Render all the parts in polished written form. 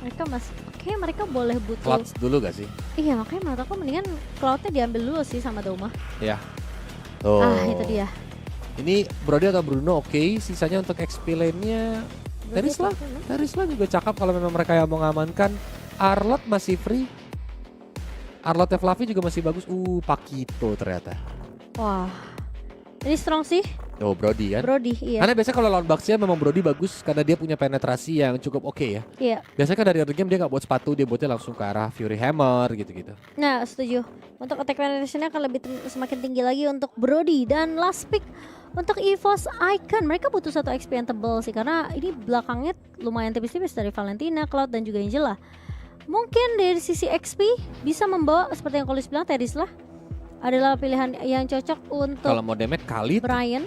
Mereka boleh butuh. Cloud dulu gak sih? Iya, makanya menurut aku mendingan Cloud-nya diambil dulu sih sama Doma. Iya. Tuh. Itu dia. Ini Brody atau Bruno oke, sisanya untuk XP lane-nya Terisla. Terisla juga cakep kalau memang mereka yang mau mengamankan. Arlot masih free. Arlotnya Fluffy juga masih bagus. Pakito ternyata. Wah, ini strong sih. Oh Brody kan? Brody, iya. Karena biasanya kalau lawan Bucks-nya memang Brody bagus karena dia punya penetrasi yang cukup oke ya. Iya. Biasanya kan dari early game dia nggak buat sepatu, dia buatnya langsung ke arah Fury Hammer gitu-gitu. Nah, setuju. Untuk attack penetration-nya akan lebih semakin tinggi lagi untuk Brody. Dan last pick untuk EVOS Icon. Mereka butuh 1 XP yang tebal sih karena ini belakangnya lumayan tipis-tipis dari Valentina, Cloud dan juga Angela. Mungkin dari sisi XP bisa membawa seperti yang Kolis bilang, Terisla adalah pilihan yang cocok untuk Kalau mau damage Khalid Brian.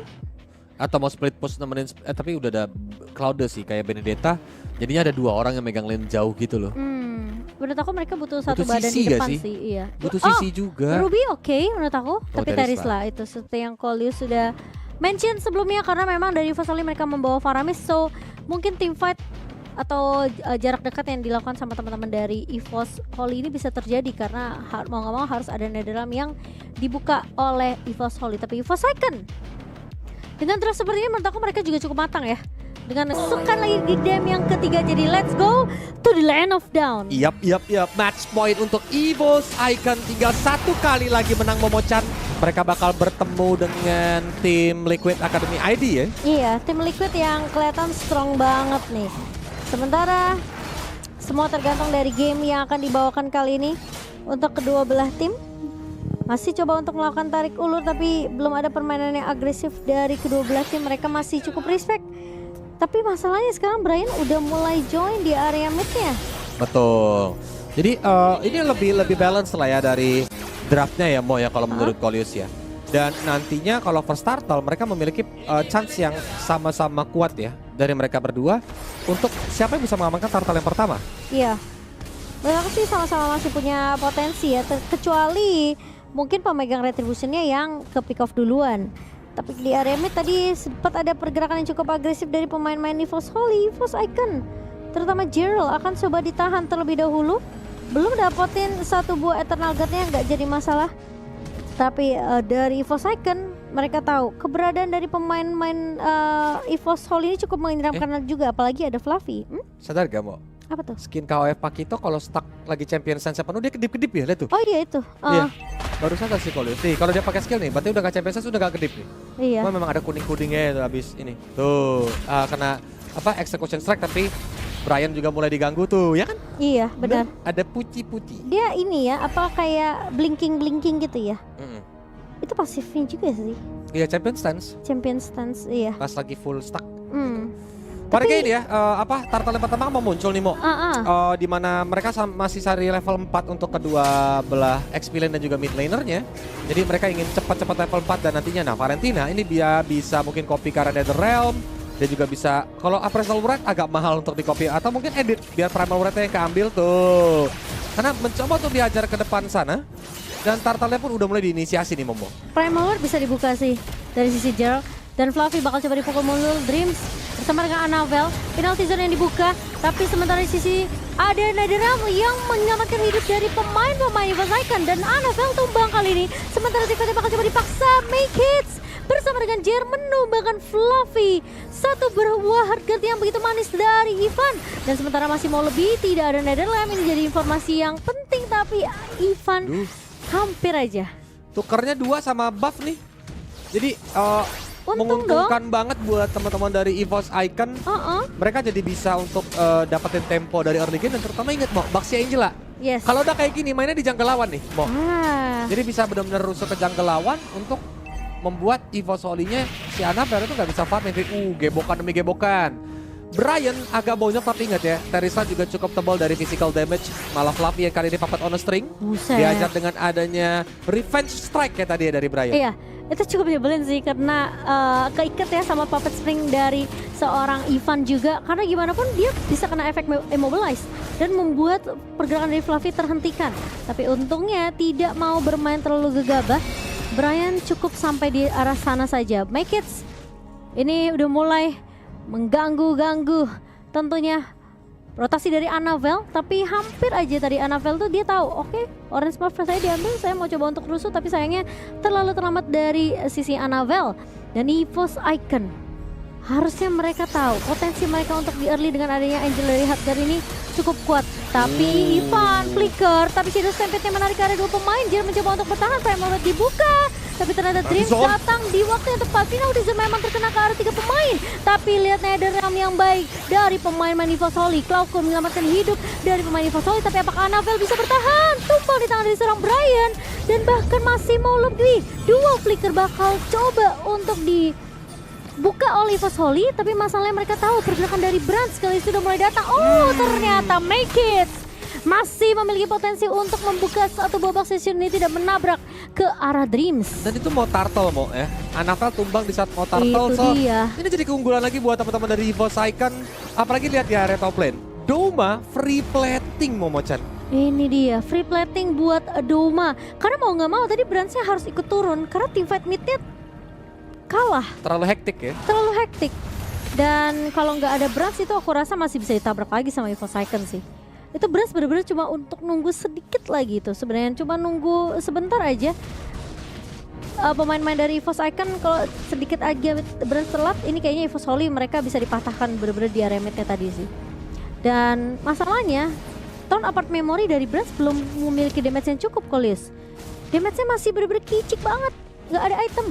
atau mau split push nemenin tapi udah ada Cloud sih kayak Benedetta. Jadinya ada 2 orang yang megang lane jauh gitu loh. Menurut aku mereka butuh satu Butuh badan sisi di gak depan sih? sih. Iya. Butuh sisi juga. Ruby oke menurut aku, tapi Terisla. Terisla itu seperti yang Kolius sudah mention sebelumnya karena memang dari EVOS Early mereka membawa Faramis, so mungkin team fight atau jarak dekat yang dilakukan sama teman-teman dari EVOS Holy ini bisa terjadi karena mau nggak mau harus ada Netherrealm yang dibuka oleh EVOS Holy. Tapi EVOS Icon dengan terus seperti ini menurut aku mereka juga cukup matang ya. Dengan sukan lagi di game yang ketiga, jadi let's go to the land of down. Yap. Match point untuk EVOS Icon. Tinggal 1 kali lagi menang Momochan. Mereka bakal bertemu dengan tim Liquid Academy ID ya. Iya, tim Liquid yang kelihatan strong banget nih. Sementara semua tergantung dari game yang akan dibawakan kali ini. Untuk kedua belah tim masih coba untuk melakukan tarik ulur, tapi belum ada permainan yang agresif dari kedua belah tim. Mereka masih cukup respect. Tapi masalahnya sekarang Brian udah mulai join di area mid-nya. Betul. Jadi ini lebih balance lah ya dari draftnya ya Mo ya kalau menurut Kolius ya. Dan nantinya kalau first turtle mereka memiliki chance yang sama-sama kuat ya dari mereka berdua untuk siapa yang bisa mengamankan turtle yang pertama. Iya. Menurut aku sih sama-sama masih punya potensi ya, kecuali mungkin pemegang retributionnya yang ke pick off duluan. Tapi di area mid tadi sempat ada pergerakan yang cukup agresif dari pemain-pemain EVOS Holy, EVOS Icon. Terutama Gerald akan coba ditahan terlebih dahulu. Belum dapetin 1 buah Eternal Guard-nya, nggak jadi masalah. Tapi dari EVOS Icon mereka tahu keberadaan dari pemain-pemain EVOS Holy ini cukup menyeramkan juga, apalagi ada Fluffy. Sadar gak Mo? Apa tuh? Skin KOF Pakito kalau stuck lagi champion sense penuh dia kedip-kedip ya, lihat tuh. Oh iya itu. Iya. Baru sadar sih Kolius. Nih, kalau dia pakai skill nih, berarti udah gak champion sense, udah gak kedip nih. Iya. Cuma memang ada kuning-kuningnya itu habis ini. Tuh, kena execution strike tapi Brian juga mulai diganggu tuh, ya kan? Iya, benar. Ada putih-putih. Dia ini ya, apa kayak blinking gitu ya? Itu pasifnya juga sih. Iya, champion stance. Champion stance, iya. Pas lagi full stack. Tapi ini ya, turtle yang pertama mau muncul nih Mo. Di mana mereka masih cari level 4 untuk kedua belah XP lane dan juga mid lanernya. Jadi mereka ingin cepat-cepat level 4 dan nantinya Valentina ini dia bisa mungkin copy ke arah Netherrealm. Dia juga bisa, kalau Appraisal Wrath agak mahal untuk di copy atau mungkin edit biar Primal Wrath-nya yang keambil tuh. Karena mencoba untuk diajar ke depan sana. Dan turtle-nya pun udah mulai diinisiasi nih Momo. Primal Wrath bisa dibuka sih dari sisi Gerald. Dan Fluffy bakal coba dipukul mundur Dreams bersama dengan Annabelle. Penalty zone yang dibuka, tapi sementara di sisi ada Netherrealm yang menyelamatkan hidup dari pemain-pemain EVOS Icon. Dan Annabelle tumbang kali ini. Sementara Tifa bakal coba dipaksa make hits bersama dengan Jer menumbangkan Fluffy. 1 buah hardguard yang begitu manis dari Ivan. Dan sementara masih mau lebih, tidak ada Netherrealm. Ini jadi informasi yang penting, tapi Ivan hampir aja. Tukernya 2 sama buff nih. Jadi Untung menguntungkan banget buat teman-teman dari EVOS Icon. Mereka jadi bisa untuk dapetin tempo dari early game dan terutama inget Mo, Baxi Angela. Yes. Kalau udah kayak gini mainnya di jungle lawan nih Mo. Jadi bisa benar-benar rusuh ke jungle lawan untuk membuat EVOS Holy-nya si Annabelle itu nggak bisa farming. Gebokan demi gebokan. Brian agak bonyok tapi ingat ya, Terisla juga cukup tebal dari physical damage. Malah Fluffy yang kali ini papat on a string. Diajar dengan adanya revenge strike ya tadi ya dari Brian. Iya, itu cukup nyebelin sih karena keikat ya sama puppet string dari seorang Ivan juga. Karena gimana pun dia bisa kena efek immobilize dan membuat pergerakan dari Fluffy terhentikan. Tapi untungnya tidak mau bermain terlalu gegabah. Brian cukup sampai di arah sana saja. Make it ini udah mulai mengganggu tentunya rotasi dari Annabelle, tapi hampir aja tadi Annabelle tuh dia tahu, oke, Orange Buff saya diambil, saya mau coba untuk rusuh, tapi sayangnya terlalu terlambat dari sisi Annabelle. Dan EVOS Icon, harusnya mereka tahu potensi mereka untuk di early dengan adanya Angel dari Hardgar ini cukup kuat. Tapi Ivan flicker, tapi Shadow Stampede-nya menarik ke area 2 pemain. Jer mencoba untuk bertahan, Prime Moment dibuka. Tapi ternyata Dreams datang di waktu yang tepat. Final Season memang terkena ke area 3 pemain. Tapi lihat NetherRealm yang baik dari pemain EVOS Holy. Cloudcore menyelamatkan hidup dari pemain EVOS Holy. Tapi apakah Annabelle bisa bertahan? Tumpang di tangan dari seorang Brian. Dan bahkan masih mau lebih. Dual flicker bakal coba untuk buka oleh EVOS Holy, tapi masalahnya mereka tahu pergerakan dari Brand sekali sudah mulai datang. Oh, ternyata Make It masih memiliki potensi untuk membuka satu babak session ini tidak menabrak ke arah Dreams. Dan itu mau turtle mau ya. Annabelle tumbang di saat mau turtle. Itu So dia. ini jadi keunggulan lagi buat teman-teman dari EVOS Icon. Apalagi lihat di area top lane. Doma free plating Momo-chan. Ini dia free plating buat Doma. Karena mau nggak mau tadi Brandsnya harus ikut turun karena teamfight midnya kalah. Terlalu hektik ya. Terlalu hektik. Dan kalau nggak ada Brands itu aku rasa masih bisa ditabrak lagi sama EVOS Icon sih. Itu Brands bener-bener cuma untuk nunggu sedikit lagi tuh. Sebenarnya cuma nunggu sebentar aja. Pemain-pemain dari EVOS Icon kalau sedikit aja Brands telat, ini kayaknya EVOS Holy mereka bisa dipatahkan bener-bener di area midnya tadi sih. Dan masalahnya Turn Apart Memory dari Brands belum memiliki damage yang cukup, Kolis. Damage-nya masih bener-bener kicik banget. Nggak ada item.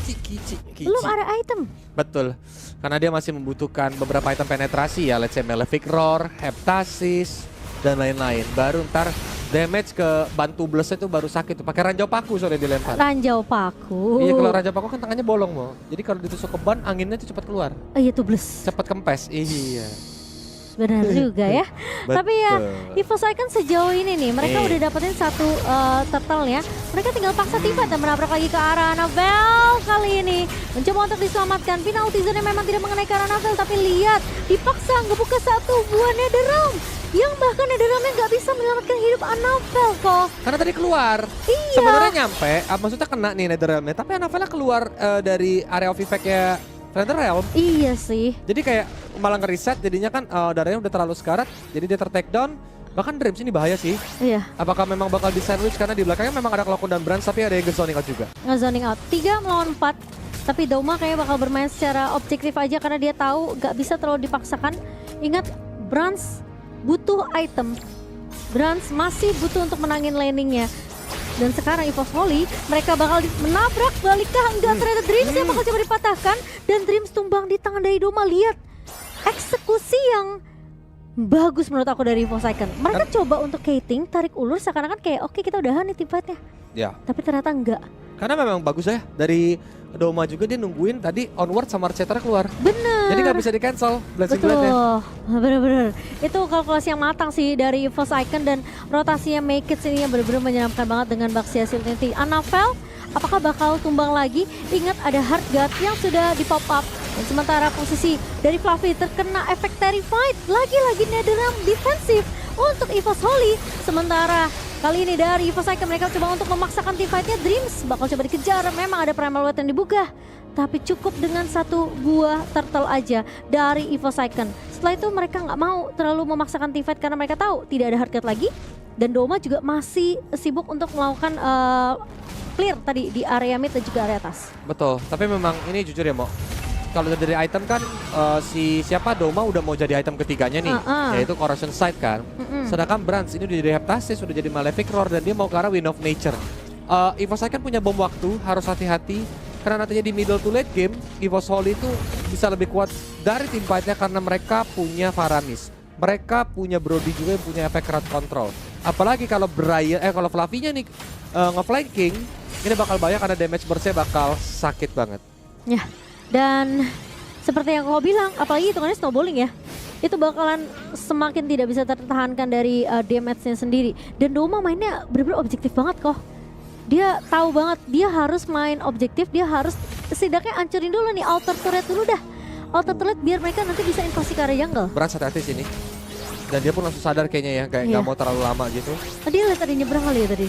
Kici. Belum ada item. Betul. Karena dia masih membutuhkan beberapa item penetrasi ya. Let's say Malefic Roar, Heptasis, dan lain-lain. Baru ntar damage ke bantu bless itu baru sakit tuh. Pakai ranjau paku soalnya dilempar. Ranjau paku. Iya, kalau ranjau paku kan tangannya bolong mau. Jadi kalau ditusuk ke ban anginnya tuh cepat keluar. Iya tuh bless. Cepat kempes. Iya. Benar juga ya. Tapi ya EVOS Icon sejauh ini nih mereka udah dapetin satu turtle ya. Mereka tinggal paksa tiba dan menabrak lagi ke arah Annabelle kali ini. Mencoba untuk diselamatkan. Final Season-nya memang tidak mengenai ke arah Annabelle, tapi lihat dipaksa ngebuka satu buah NetherRealm. Yang bahkan NetherRealm-nya nggak bisa menyelamatkan hidup Annabelle kok. Karena tadi keluar. Iya. Sebenarnya nyampe, maksudnya kena nih NetherRealm-nya. Tapi Annabelle keluar dari area of effect-nya NetherRealm. Iya sih. Jadi kayak malah nge-reset jadinya kan darahnya udah terlalu sekarat. Jadi dia ter-take down. Bahkan Dreams ini bahaya sih. Iya. Apakah memang bakal di sandwich karena di belakangnya memang ada Cloudcore dan Brands tapi ada yang zoning out juga. Nge-zoning out. 3 melawan 4. Tapi Doma kayaknya bakal bermain secara objektif aja karena dia tahu gak bisa terlalu dipaksakan. Ingat, Brands butuh item. Brands masih butuh untuk menangin landingnya. Dan sekarang EVOS Holy, mereka bakal menabrak balikkah? Enggak, ternyata Dreams-nya bakal coba dipatahkan. Dan Dreams tumbang di tangan dari Doma. Lihat, eksekusi yang bagus menurut aku dari EVOS Icon. Mereka coba untuk kating, tarik ulur seakan-akan kayak oke, kita udahan nih teamfight-nya. Ya. Tapi ternyata enggak. Karena memang bagus ya, dari Doma juga dia nungguin tadi onward sama Archetra keluar. Bener. Jadi nggak bisa di cancel Blessing Blade-nya. Bener-bener. Itu kalkulasi yang matang sih dari EVOS Icon dan rotasinya Make It sini yang bener-bener menyeramkan banget dengan Baxia Silnity. Annabelle, apakah bakal tumbang lagi? Ingat ada Hard Guard yang sudah di pop up. Dan sementara posisi dari Fluffy terkena efek Terrified. Lagi-lagi NetherRealm defensif untuk EVOS Holy. Sementara kali ini dari EVOS Icon mereka coba untuk memaksakan teamfight-nya. Dreams bakal coba dikejar, memang ada Primal Weapon dibuka. Tapi cukup dengan satu buah turtle aja dari EVOS Icon. Setelah itu mereka nggak mau terlalu memaksakan teamfight karena mereka tahu tidak ada hardcat lagi. Dan Doma juga masih sibuk untuk melakukan clear tadi di area mid dan juga area atas. Betul, tapi memang ini jujur ya Mo. Kalau dari item kan siapa Doma udah mau jadi item ketiganya nih, yaitu Corrosion Sight kan. Sedangkan Brands ini udah jadi Heptasis, sudah jadi Malefic Roar dan dia mau ke arah Wind of Nature. EVOS Icon punya bom waktu, harus hati-hati karena nantinya di middle to late game EVOS Holy itu bisa lebih kuat dari tim fight-nya karena mereka punya Faramis. Mereka punya Brody juga yang punya efek crowd control. Apalagi kalau kalau Fluffy-nya nih nge-flanking, ini bakal bahaya karena damage burst-nya bakal sakit banget. Ya. Dan seperti yang kau bilang, apalagi hitungannya snowballing ya, itu bakalan semakin tidak bisa tertahankan dari damage-nya sendiri. Dan Doma mainnya bener-bener objektif banget kok. Dia tahu banget, dia harus main objektif, dia harus setidaknya hancurin dulu nih outer turret dulu dah. Outer turret biar mereka nanti bisa invasi ke area jungle. Berat hati-hati sini. Dan dia pun langsung sadar kayaknya ya, kayak nggak mau terlalu lama gitu. Dia lihat tadi nyebrang kali ya tadi.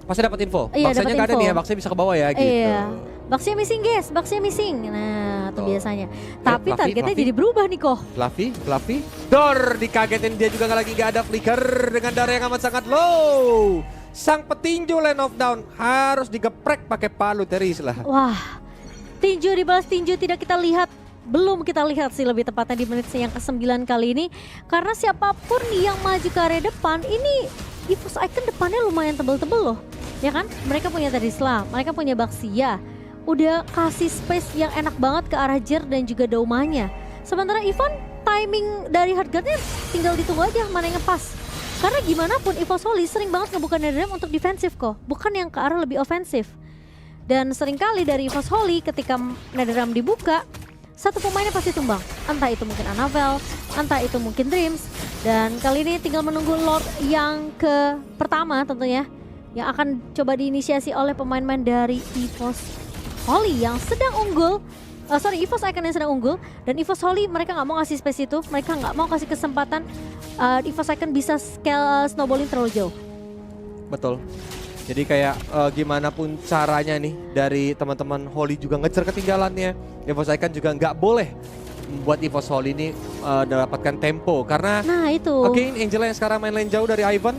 Pasti dapat info. Iya, Baksanya nggak ada nih ya, Baksanya bisa ke bawah ya gitu. Iya. Baxia missing guys, Baxia missing. Nah, tuh Betul. biasanya. Tapi Fluffy, targetnya Fluffy. jadi berubah nih kok. Fluffy. Dor dikagetin dia juga nggak ada flicker dengan darah yang amat sangat low. Sang petinju Land of Down harus digeprek pakai palu Teris lah. Wah, tinju dibalas tinju tidak kita lihat. Belum kita lihat sih lebih tepatnya di menit yang ke-9 kali ini. Karena siapapun yang maju ke area depan, ini EVOS Icon depannya lumayan tebel-tebel loh. Ya kan? Mereka punya Terisla, mereka punya Baxia. Udah kasih space yang enak banget ke arah Jer dan juga Daumanya. Sementara Ivan, timing dari hardguardnya tinggal ditunggu aja mana yang ngepas. Karena gimana pun EVOS Holy sering banget ngebuka Netherrealm untuk defensif kok. Bukan yang ke arah lebih ofensif. Dan seringkali dari EVOS Holy ketika Netherrealm dibuka, satu pemainnya pasti tumbang. Entah itu mungkin Annabelle, entah itu mungkin Dreams. Dan kali ini tinggal menunggu Lord yang ke pertama tentunya. Yang akan coba diinisiasi oleh pemain-pemain dari EVOS Holy yang sedang unggul. EVOS Icon yang sedang unggul. Dan EVOS Holy mereka nggak mau ngasih space itu. Mereka nggak mau kasih kesempatan EVOS Icon bisa scale snowballing terlalu jauh. Betul. Jadi kayak gimana pun caranya nih dari teman-teman Holy juga ngejar ketinggalannya. EVOS Icon juga nggak boleh membuat EVOS Holy ini mendapatkan tempo. Karena Nah itu. again Angela yang sekarang main lane jauh dari Ivan.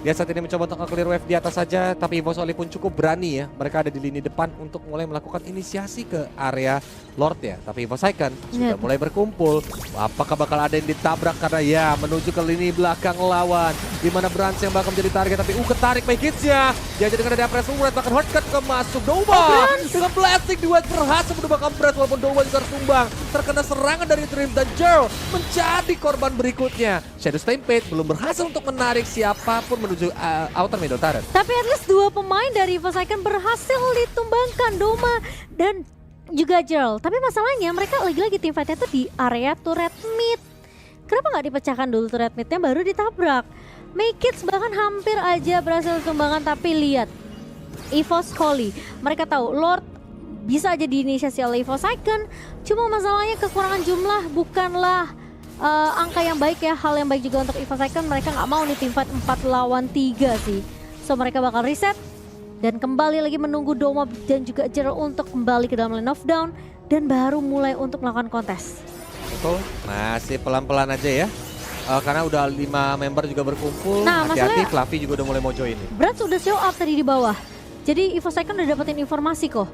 Dia saat ini mencoba untuk clear wave di atas saja. Tapi EVOS Holy pun cukup berani ya. Mereka ada di lini depan untuk mulai melakukan inisiasi ke area Lord ya. Tapi EVOS Icon sudah mulai berkumpul. Apakah bakal ada yang ditabrak karena ya menuju ke lini belakang lawan. Di mana Brans yang bakal menjadi target tapi ketarik Megitsnya. Dia jadi dengan ada press red bahkan hotcut ke masuk Douma. Dengan blessing duet berhasil menembakkan Brans walaupun Douma juga tertumbang. Terkena serangan dari Dream dan Jerl menjadi korban berikutnya. Shadow Stampede belum berhasil untuk menarik siapapun menuju outer middle turret. Tapi at least dua pemain dari EVOS Icon berhasil ditumbangkan, Douma dan juga Jerl. Tapi masalahnya mereka lagi-lagi team fight-nya tuh di area turret mid. Kenapa nggak dipecahkan dulu turret midnya baru ditabrak? Megits bahkan hampir aja berhasil tumbangkan, tapi lihat EVOS Holy. Mereka tahu Lord bisa aja diinisiasi oleh EVOS Icon. Cuma masalahnya kekurangan jumlah bukanlah angka yang baik ya. Hal yang baik juga untuk EVOS Icon. Mereka nggak mau nih team fight 4 lawan 3 sih. So mereka bakal reset dan kembali lagi menunggu Douma dan juga Jerl untuk kembali ke dalam Land of Down dan baru mulai untuk melakukan kontes. Betul, masih pelan-pelan aja ya. Karena udah 5 member juga berkumpul. Nah, hati-hati Fluffy juga udah mulai mau join nih. Brad sudah show up tadi di bawah. Jadi EVOS Icon udah dapetin informasi kok.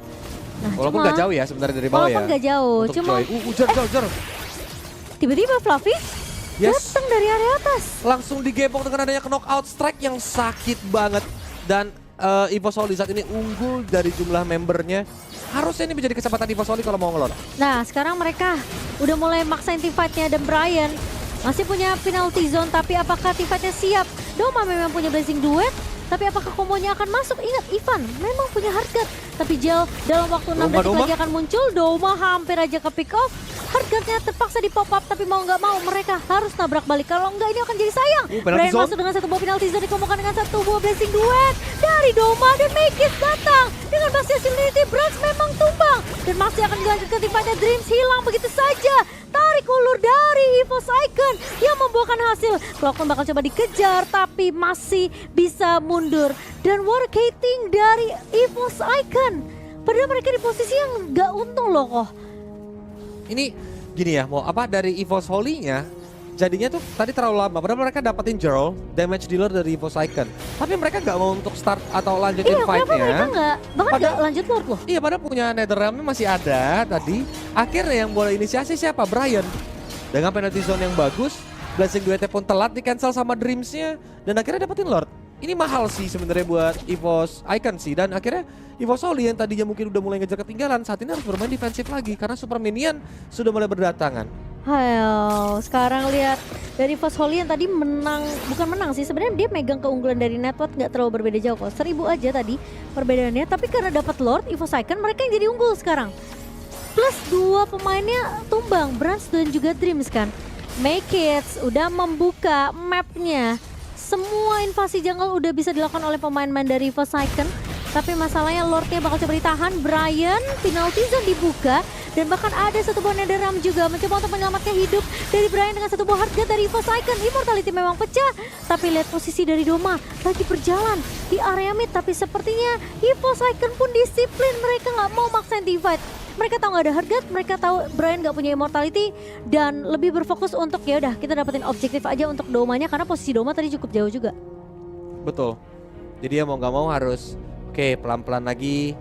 Nah, Walaupun nggak jauh ya sebenarnya dari bawah ya. Walaupun nggak jauh, Untuk cuma join. Jer. tiba-tiba Fluffy datang dari area atas. Langsung digebok dengan adanya knockout strike yang sakit banget. Dan EVOS Holy saat ini unggul dari jumlah membernya. Harusnya ini menjadi kesempatan EVOS Holy kalau mau ngelor. Nah, sekarang mereka udah mulai maksain team fight-nya dan Brian masih punya penalty zone, tapi apakah team fight-nya siap? Douma memang punya blazing duet, tapi apakah kombonya akan masuk? Ingat, Ivan memang punya hardguard, tapi Jerl dalam waktu 6 detik lagi akan muncul. Douma hampir aja ke pick off. Hardguardnya terpaksa di pop up, tapi mau nggak mau mereka harus nabrak balik. Kalau nggak ini akan jadi sayang. Brian masuk dengan satu buah penalty zone dikombinasikan dengan satu buah blazing duet dari Douma dan Megits datang dengan Bastia Singularity. Brans memang tumbang dan masih akan dilanjutkan tim fight-nya. Dreams hilang begitu saja. Tarik ulur dari EVOS Icon yang membuahkan hasil. Clockman bakal coba dikejar tapi masih bisa mundur. Dan warcating dari EVOS Icon. Padahal mereka di posisi yang nggak untung loh kok. Ini gini ya, mau apa dari EVOS Holy-nya jadinya tuh tadi terlalu lama. Padahal mereka dapetin Jerl, damage dealer dari EVOS Icon. Tapi mereka nggak mau untuk start atau lanjutin fight-nya. Kenapa mereka nggak? Bahkan nggak lanjut Lord loh. Iya, padahal punya Netherrealm-nya masih ada tadi. Akhirnya yang boleh inisiasi siapa? Brian. Dengan penalty zone yang bagus, blessing duetnya pun telat di cancel sama Dreams-nya. Dan akhirnya dapetin Lord. Ini mahal sih sebenarnya buat EVOS Icon sih. Dan akhirnya EVOS Holy yang tadinya mungkin udah mulai ngejar ketinggalan, saat ini harus bermain defensif lagi. Karena Super Minion sudah mulai berdatangan. Hayo, sekarang lihat dari EVOS Holy yang tadi menang, bukan menang sih, sebenarnya dia megang keunggulan dari network nggak terlalu berbeda jauh kok. 1000 aja tadi perbedaannya, tapi karena dapat Lord, EVOS Icon mereka yang jadi unggul sekarang. Plus 2 pemainnya tumbang, Brans dan juga Dreams kan. Megits udah membuka mapnya. Semua invasi jungle udah bisa dilakukan oleh pemain-pemain dari EVOS Icon. Tapi masalahnya Lordnya bakal coba ditahan. Brian, penalty zone dibuka. Dan bahkan ada satu buah Netherrealm juga mencoba untuk menyelamatkan hidup dari Brian dengan satu buah hardguard dari EVOS Icon. Immortality memang pecah. Tapi lihat posisi dari Douma lagi berjalan di area mid. Tapi sepertinya EVOS Icon pun disiplin. Mereka nggak mau maksain team fight. Mereka tahu nggak ada Heartguard, mereka tahu Brian nggak punya immortality dan lebih berfokus untuk ya udah kita dapetin objektif aja untuk Domanya karena posisi Doma tadi cukup jauh juga. Betul. Jadi ya mau nggak mau harus pelan-pelan lagi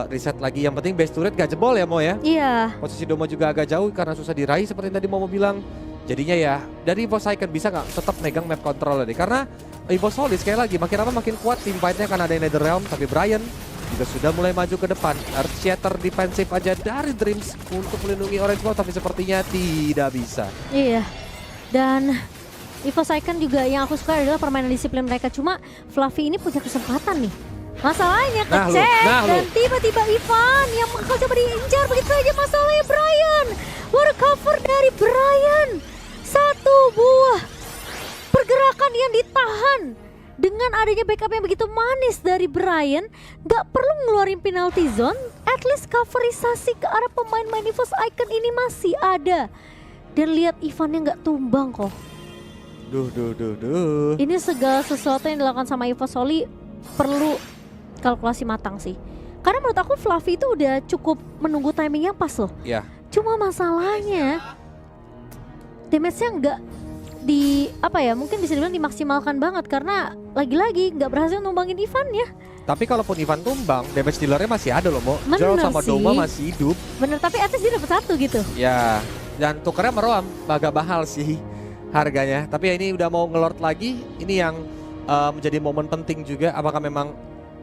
reset lagi. Yang penting base turret gak jebol ya Mo ya. Iya. Posisi Doma juga agak jauh karena susah diraih seperti yang tadi Momo bilang. Jadinya ya dari Evo Icon bisa nggak tetap megang map control deh. Karena Evo Solid sekali lagi makin lama makin kuat team fight-nya karena ada Netherrealm. Tapi Brian juga sudah mulai maju ke depan. Earth Shatter defensif aja dari Dreams untuk melindungi Orange Ball tapi sepertinya tidak bisa. Iya. Dan Evo Icon juga yang aku suka adalah permainan disiplin mereka. Cuma Fluffy ini punya kesempatan nih. Masalahnya kecek dan tiba-tiba Ivan yang bakal coba diincar begitu saja. Masalahnya Brian. What a cover dari Brian. Satu buah pergerakan yang ditahan. Dengan adanya backup yang begitu manis dari Brian, gak perlu ngeluarin penalty zone, at least coverisasi ke arah pemain-pemain Evo Icon ini masih ada. Dan lihat Ivannya gak tumbang kok. Duh. Ini segala sesuatu yang dilakukan sama Evo Soli perlu kalkulasi matang sih. Karena menurut aku Fluffy itu udah cukup menunggu timing yang pas loh. Ya. Cuma masalahnya damage-nya nggak mungkin bisa dibilang dimaksimalkan banget karena lagi-lagi nggak berhasil numbangin Ivan ya. Tapi kalaupun Ivan tumbang, damage dealernya masih ada loh Mo. Joel sama sih. Doma masih hidup. Bener, tapi at least dia dapat satu gitu. Ya, dan tukernya meroam, agak mahal sih harganya. Tapi ya ini udah mau ngelord lagi, ini yang menjadi momen penting juga. Apakah memang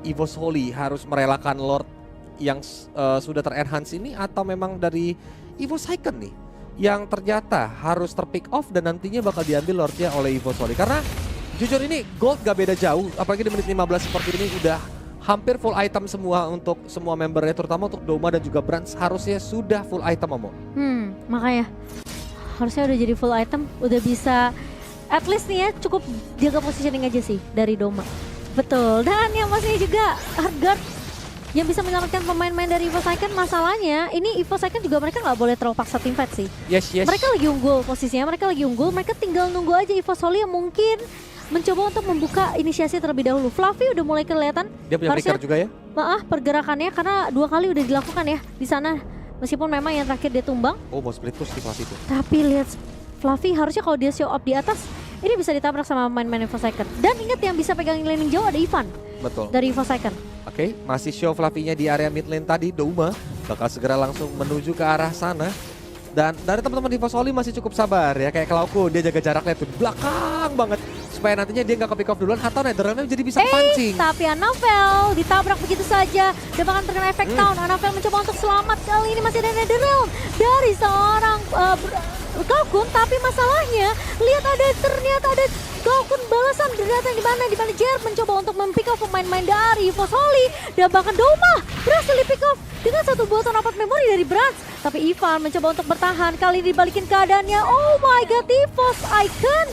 Evo Soli harus merelakan Lord yang sudah ter-enhance ini atau memang dari Evo Icon nih yang ternyata harus terpick off dan nantinya bakal diambil Lordnya oleh Evo Soli. Karena jujur ini gold gak beda jauh, apalagi di menit 15 seperti ini udah hampir full item semua untuk semua membernya, terutama untuk Doma dan juga Brands harusnya sudah full item Momo. Makanya harusnya udah jadi full item, udah bisa at least nih ya cukup jaga positioning aja sih dari Doma. Betul, dan yang pastinya juga Heartguard yang bisa menyelamatkan pemain-pemain dari Evo Icon. Masalahnya ini Evo Icon juga mereka nggak boleh terlalu paksa team fight sih. Yes. Mereka lagi unggul posisinya, mereka tinggal nunggu aja Evo Soli yang mungkin mencoba untuk membuka inisiasi terlebih dahulu. Fluffy udah mulai kelihatan. Dia punya flicker juga ya? Pergerakannya karena 2 kali udah dilakukan ya di sana. Meskipun memang yang terakhir dia tumbang. Oh, mau split push di kelas itu. Tapi lihat Fluffy harusnya kalau dia show up di atas ini bisa ditabrak sama main-main Evo Icon. Dan ingat yang bisa pegang laning jauh ada Ivan. Betul. Dari Evo Icon. Oke, masih show Fluffy-nya di area mid lane tadi. Doma bakal segera langsung menuju ke arah sana. Dan dari teman-teman di Evo Soli masih cukup sabar ya. Kayak Klauku, dia jaga jaraknya tuh di belakang banget. Supaya nantinya dia nggak ke pick off duluan atau Netherrealm jadi bisa pancing. Tapi Anavel ditabrak begitu saja. Dia bahkan terkena efek down. Anavel mencoba untuk selamat. Kali ini masih ada Netherrealm dari seorang Kalkun. Tapi masalahnya lihat ternyata ada Kalkun balasan datang di mana Jer mencoba untuk mempick off pemain-pemain dari Evo Soli. Dan bahkan Doma berhasil di pick off dengan satu buatan rapat memori dari Brands. Tapi Ivan mencoba untuk bertahan. Kali ini dibalikin keadaannya. Oh my god, Evo Icon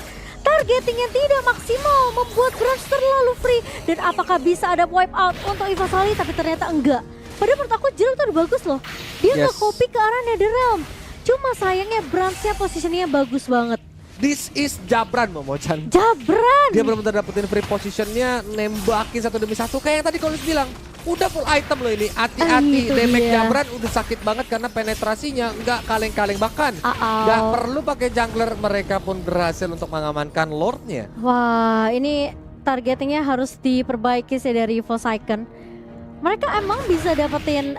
targeting yang tidak maksimal membuat Brands terlalu free. Dan apakah bisa ada wipe out untuk Evo Soli? Tapi ternyata enggak. Padahal menurut aku Jill tuh bagus loh. Dia nggak copy ke arah Netherrealm. Cuma sayangnya Brands-nya posisinya bagus banget. This is Jabran Momo-chan. Jabran! Dia benar-benar dapetin free positionnya, nembakin satu demi satu. Kayak yang tadi Kolus bilang, udah full item loh ini. Hati-hati, damage Jabran udah sakit banget karena penetrasinya nggak kaleng-kaleng. Bahkan nggak perlu pakai jungler, mereka pun berhasil untuk mengamankan Lordnya. Wah, ini targetingnya harus diperbaiki sih dari Evo Icon. Mereka emang bisa dapetin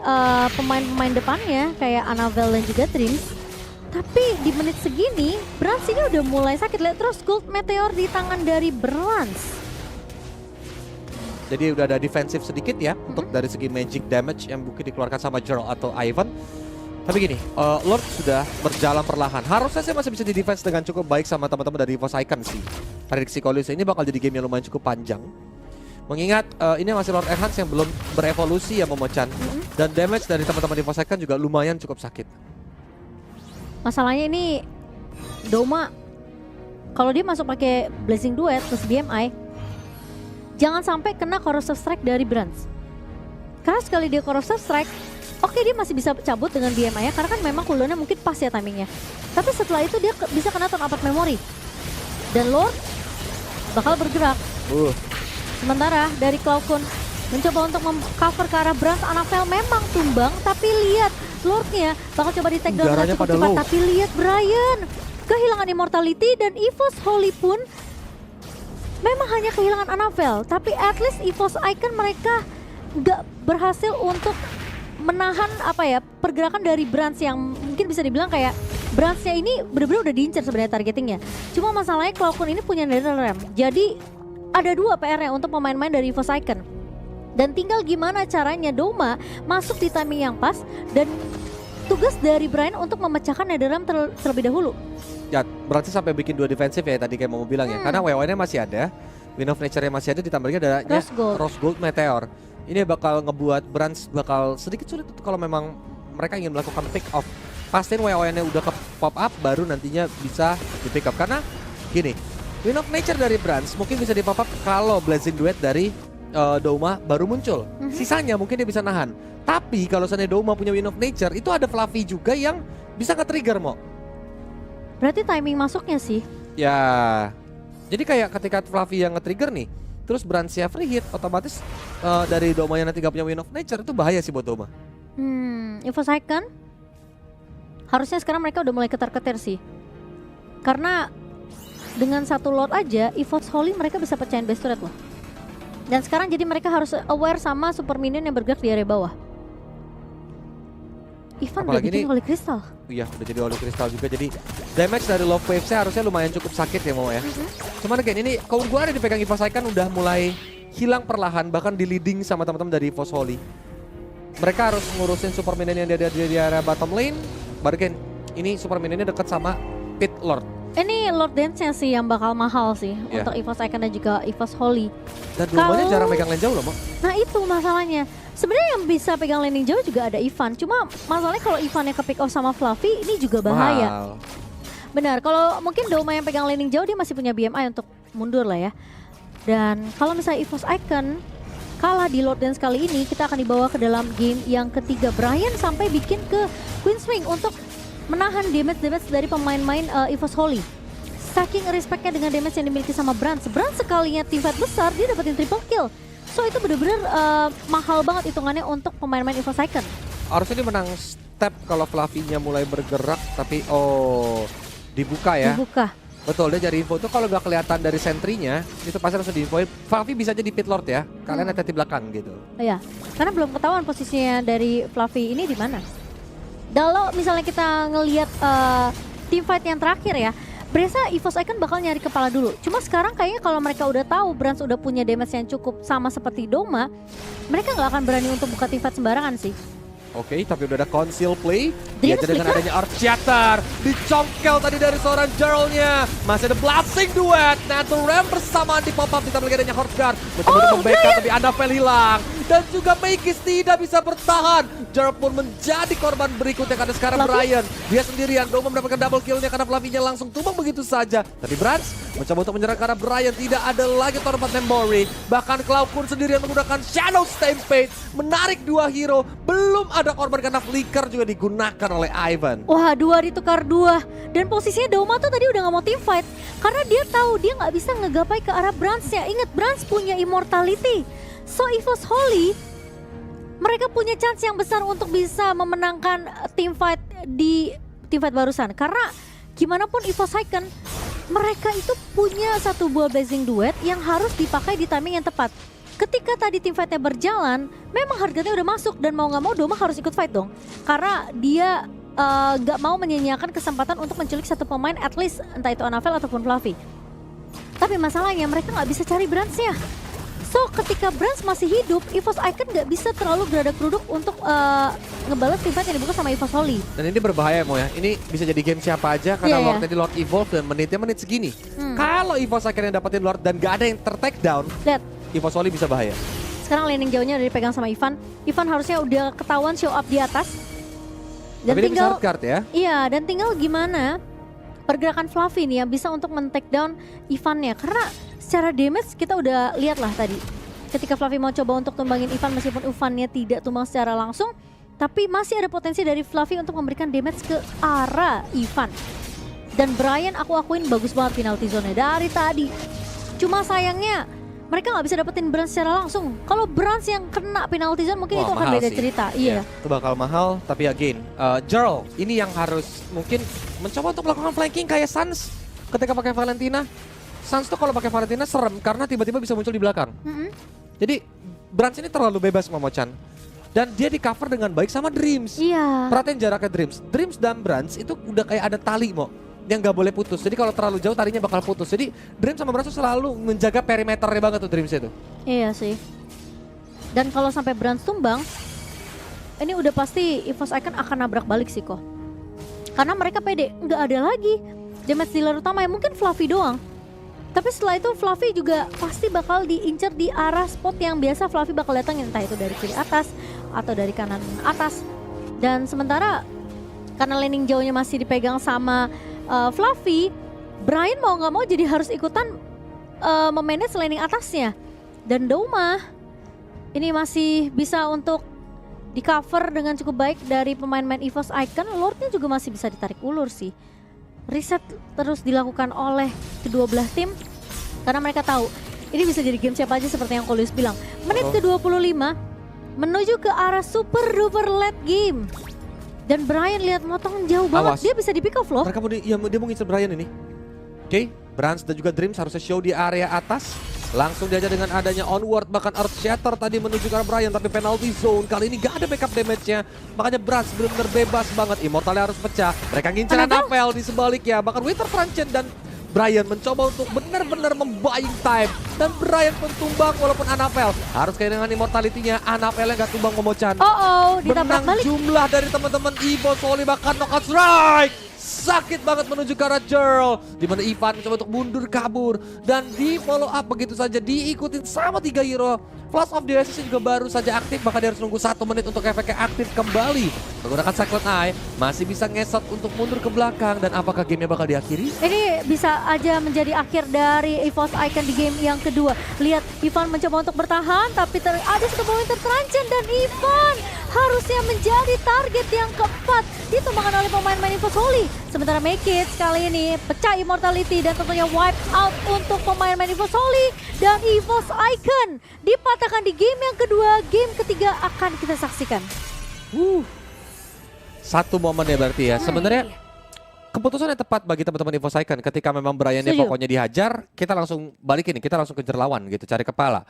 pemain-pemain depannya kayak Anavel dan juga Dreams. Tapi di menit segini, Brands ini udah mulai sakit. Lihat terus Gold Meteor di tangan dari Brands. Jadi udah ada defensif sedikit ya untuk dari segi magic damage yang mungkin dikeluarkan sama Gerald atau Ivan. Tapi gini, Lord sudah berjalan perlahan. Harusnya sih masih bisa di defense dengan cukup baik sama teman-teman dari Evo Icon sih. Prediksi Kolus ini bakal jadi game yang lumayan cukup panjang. Mengingat ini masih Lord Enhance yang belum berevolusi ya Momo-chan. Dan damage dari teman-teman Evo Icon juga lumayan cukup sakit. Masalahnya ini Doma kalau dia masuk pakai Blazing Duet plus BMI, jangan sampai kena Corrosive Strike dari Brands. Karena sekali dia Corrosive Strike, oke dia masih bisa cabut dengan BMI-nya karena kan memang cooldownnya mungkin pas ya timingnya. Tapi setelah itu dia bisa kena turn up memory. Dan Lord bakal bergerak. Sementara dari Cloudcon mencoba untuk cover ke arah Brands. Anavel memang tumbang, tapi lihat Lordnya bakal coba di take down dengan Udaranya cukup pada cepat. low. Tapi lihat Brian, kehilangan immortality dan EVOS Holy pun memang hanya kehilangan Annabelle. Tapi at least EVOS Icon mereka nggak berhasil untuk menahan pergerakan dari Brands yang mungkin bisa dibilang kayak Brands-nya ini benar-benar udah diincar sebenarnya targetingnya. Cuma masalahnya Cloud9 ini punya NetherRealm. Jadi ada 2 PR-nya untuk pemain-pemain dari EVOS Icon. Dan tinggal gimana caranya Doma masuk di timing yang pas dan tugas dari Brian untuk memecahkan NetherRealm terlebih dahulu. Ya berarti sampai bikin 2 defensif ya tadi kayak mau bilang ya. Karena WW-nya masih ada, Wind of Nature-nya masih ada, ditambah lagi ada Rose Gold Meteor. Ini bakal ngebuat Brands bakal sedikit sulit untuk kalau memang mereka ingin melakukan pick off. Pastiin WW-nya udah ke pop up baru nantinya bisa di pick up. Karena gini, Wind of Nature dari Brands mungkin bisa di pop up kalau Blazing Duet dari Doma baru muncul. Sisanya mungkin dia bisa nahan. Tapi kalau seandainya Doma punya Wind of Nature, itu ada Fluffy juga yang bisa nge-trigger Mo. Berarti timing masuknya sih. Ya. Jadi kayak ketika Fluffy yang nge-trigger nih, terus Brands-nya free hit, otomatis dari Doma yang nanti gak punya Wind of Nature itu bahaya sih buat Doma. EVOS Icon harusnya sekarang mereka udah mulai ketar-ketir sih. Karena dengan 1 lot aja, EVOS Holy mereka bisa pecahin base turret loh. Dan sekarang jadi mereka harus aware sama super minion yang bergerak di area bawah. Ivan udah bikin Holy Crystal. Iya, udah jadi Holy Crystal juga. Jadi damage dari Love Waves-nya harusnya lumayan cukup sakit ya Mo ya. Cuman again ini kalau gue ada dipegang EVOS Icon udah mulai hilang perlahan, bahkan di leading sama teman-teman dari EVOS Holy. Mereka harus ngurusin super minion yang ada di area bottom lane. Baru again, ini super minionnya deket sama Pit Lord. Ini Lord Dance-nya sih yang bakal mahal sih untuk EVOS Icon dan juga EVOS Holy. Dan Domanya jarang megang lane jauh loh Mo. Nah itu masalahnya. Sebenarnya yang bisa pegang landing jauh juga ada Ivan. Cuma masalahnya kalau Ivan yang ke pick off sama Fluffy ini juga bahaya. Mahal. Benar, kalau mungkin Doma yang pegang landing jauh dia masih punya BMI untuk mundur lah ya. Dan kalau misalnya EVOS Icon kalah di Lord Dance kali ini, kita akan dibawa ke dalam game yang ketiga. Brian sampai bikin ke Queen Swing untuk menahan damage dari pemain-main EVOS Holy. Saking respectnya dengan damage yang dimiliki sama Brands. Brands sekalinya team fight besar dia dapetin triple kill. So itu bener-bener mahal banget hitungannya untuk pemain-pemain EVOS Icon. Harusnya dia menang step kalau Fluffy-nya mulai bergerak, tapi dibuka ya. Dibuka. Betul, dia cari info itu kalau gak kelihatan dari sentrinya, itu pasti langsung diinfoin. Fluffy bisa jadi pit lord ya, kalian hati-hati belakang gitu. Iya, karena belum ketahuan posisinya dari Fluffy ini di mana. Kalau misalnya kita ngelihat team fight yang terakhir ya, berasa EVOS Icon bakal nyari kepala dulu. Cuma sekarang kayaknya kalau mereka udah tahu Brands udah punya damage yang cukup sama seperti Doma, mereka nggak akan berani untuk buka team fight sembarangan sih. Oke, tapi udah ada conceal play. Dreams Dia dengan adanya Earth Shatter. Dicongkel tadi dari seorang Jarl-nya. Masih ada Blazing Duet. NetherRealm bersamaan di pop-up. Ditambah lagi adanya Hearthguard. Mencoba untuk membackup tapi Annabelle hilang. Dan juga Maegis tidak bisa bertahan. Jarl pun menjadi korban berikutnya karena sekarang Brian. Dia sendirian. Doma mendapatkan double kill-nya karena Fluffy-nya langsung tumbang begitu saja. Tapi Brands mencoba untuk menyerang karena Brian tidak ada lagi torment memory. Bahkan Cloud pun sendirian menggunakan Shadow Stampede. Menarik 2 hero. Belum ada korban karena flicker juga digunakan oleh Ivan. Wah, 2 ditukar 2. Dan posisinya Doma tuh tadi udah gak mau team fight. Karena dia tahu dia gak bisa ngegapai ke arah Brands-nya. Ingat, Brands punya immortality. So EVOS Holy, mereka punya chance yang besar untuk bisa memenangkan team fight di team fight barusan. Karena gimana pun EVOS Icon, mereka itu punya satu buah Blazing Duet yang harus dipakai di timing yang tepat. Ketika tadi tim fightnya berjalan, memang harganya udah masuk dan mau nggak mau Doma harus ikut fight dong. Karena dia nggak mau menyia-nyiakan kesempatan untuk menculik satu pemain, at least entah itu Annabelle ataupun Fluffy. Tapi masalahnya mereka nggak bisa cari Brands-nya. So ketika Brands masih hidup, EVOS Icon nggak bisa terlalu geradak-geruduk untuk ngebalas tim fight yang dibuka sama EVOS Holy. Dan ini berbahaya Mo ya, ini bisa jadi game siapa aja karena Lord tadi Lord Evolve dan menitnya menit segini. Kalau EVOS Icon yang dapetin Lord dan gak ada yang ter-take down, lihat, EVOS Holy bisa bahaya. sekarang landing jauhnya udah dipegang sama Ivan. Ivan harusnya udah ketahuan show up di atas. Dan tapi tinggal, dia bisa hardcard ya? Iya, dan tinggal gimana pergerakan Fluffy nih yang bisa untuk men-take down Ivan-nya. Karena secara damage kita udah lihat lah tadi. Ketika Fluffy mau coba untuk tumbangin Ivan meskipun Ivan-nya tidak tumbang secara langsung. Tapi masih ada potensi dari Fluffy untuk memberikan damage ke arah Ivan. Dan Brian aku akuin bagus banget penalty zone-nya dari tadi. Cuma sayangnya mereka nggak bisa dapetin Brans secara langsung. Kalau Brans yang kena penalty zone mungkin itu akan mahal beda sih. cerita. Iya. Itu bakal mahal, tapi again, Jarl ini yang harus mungkin mencoba untuk melakukan flanking kayak Suns ketika pakai Valentina. Suns tuh kalau pakai Valentina serem karena tiba-tiba bisa muncul di belakang. Jadi Brans ini terlalu bebas Momo-chan. Dan dia di cover dengan baik sama Dreams. Iya. Perhatiin jaraknya Dreams. Dreams dan Brans itu udah kayak ada tali Mo. Yang gak boleh putus. Jadi kalau terlalu jauh talinya bakal putus. Jadi Dreams sama Brans tuh selalu menjaga perimeternya banget tuh Dreams itu. Iya sih. Dan kalau sampai Brans tumbang, ini udah pasti EVOS Icon akan nabrak balik sih kok. Karena mereka pede, nggak ada lagi damage dealer utama ya mungkin Fluffy doang. Tapi setelah itu Fluffy juga pasti bakal diincar di arah spot yang biasa Fluffy bakal datangin, entah itu dari kiri atas atau dari kanan atas. Dan sementara karena laning jauhnya masih dipegang sama Fluffy, Brian mau nggak mau jadi harus ikutan memanage laning atasnya. Dan Douma ini masih bisa untuk di cover dengan cukup baik dari pemain-pemain EVOS Icon. Lordnya juga masih bisa ditarik ulur sih. Riset terus dilakukan oleh kedua belah tim karena mereka tahu ini bisa jadi game siapa aja seperti yang Kolius bilang. Menit ke-25 menuju ke arah super duper late game. Dan Brian lihat motong jauh banget, Awas. dia bisa di pick off loh. Mereka mau dia mau ngincer Brian ini. Oke, Brans dan juga Dreams harusnya show di area atas. Langsung diajar dengan adanya onward, bahkan Earth Shatter tadi menuju ke arah Brian, tapi penalty zone kali ini gak ada backup damage-nya. Makanya Brans benar-benar bebas banget, Immortalnya harus pecah. Mereka ngincer Annabelle di sebaliknya, bahkan Winter Transcend dan Brian mencoba untuk benar-benar membuying time. Dan Brian pun tumbang walaupun Annabelle harus kehilangan immortality-nya. Annabelle gak tumbang Momo-chan. Ditabrak Menang balik. jumlah dari teman-teman Evo Soli, bahkan knockout strike. Sakit banget menuju ke arah Jarl, di mana Ivan mencoba untuk mundur kabur dan di follow up begitu saja diikutin sama 3 hero. Flash of the Oasis juga baru saja aktif, maka dia harus nunggu 1 menit untuk efeknya aktif kembali. Menggunakan Cyclone Eye masih bisa ngesot untuk mundur ke belakang, dan apakah gamenya bakal diakhiri? Ini bisa aja menjadi akhir dari EVOS Icon di game yang kedua. Lihat Ivan mencoba untuk bertahan, tapi ada satu Winter Transcend dan Ivan harusnya menjadi target yang keempat ditumbangkan oleh pemain-pemain EVOS Holy. Sementara Make It kali ini pecah immortality dan tentunya wipe out untuk pemain-pemain EVOS Holy. Dan EVOS Icon dipatahkan di game yang kedua, game ketiga akan kita saksikan. Satu momen ya berarti ya. Sebenarnya keputusan yang tepat bagi teman-teman EVOS Icon ketika memang Brian-nya pokoknya dihajar, kita langsung balikin nih, kita langsung kejar lawan gitu, cari kepala.